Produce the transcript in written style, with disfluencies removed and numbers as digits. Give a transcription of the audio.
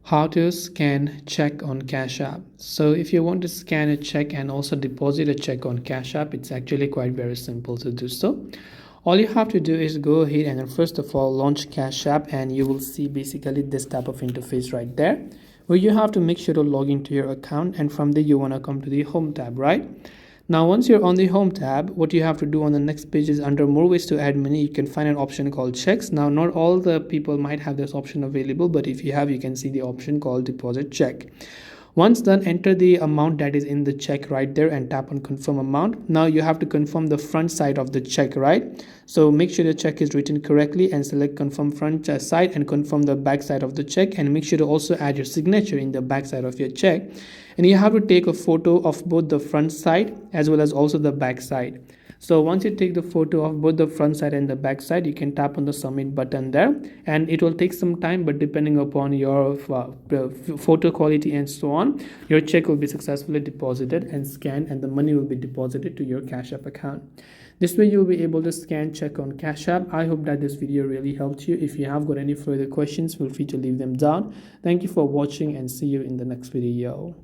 How to scan check on Cash App. So if you want to scan a check and also deposit a check on Cash App, it's actually quite very simple to do so. All you have to do is go ahead and then first of all launch Cash App, and you will see basically this type of interface right there, where you have to make sure to log into your account, and from there you want to come to the home tab, right? Now once you're on the home tab, what you have to do on the next page is under more ways to add money, you can find an option called checks. Now not all the people might have this option available, but if you have, you can see the option called deposit check. Once done, enter the amount that is in the check right there and tap on confirm amount. Now you have to confirm the front side of the check, right? So make sure the check is written correctly and select confirm front side and confirm the back side of the check, and make sure to also add your signature in the back side of your check. And you have to take a photo of both the front side as well as also the back side. So once you take the photo of both the front side and the back side, you can tap on the submit button there, and it will take some time, but depending upon your photo quality and so on, your check will be successfully deposited and scanned, and the money will be deposited to your Cash App account. This way you will be able to scan check on Cash App. I hope that this video really helped you. If you have got any further questions, feel free to leave them down. Thank you for watching and see you in the next video.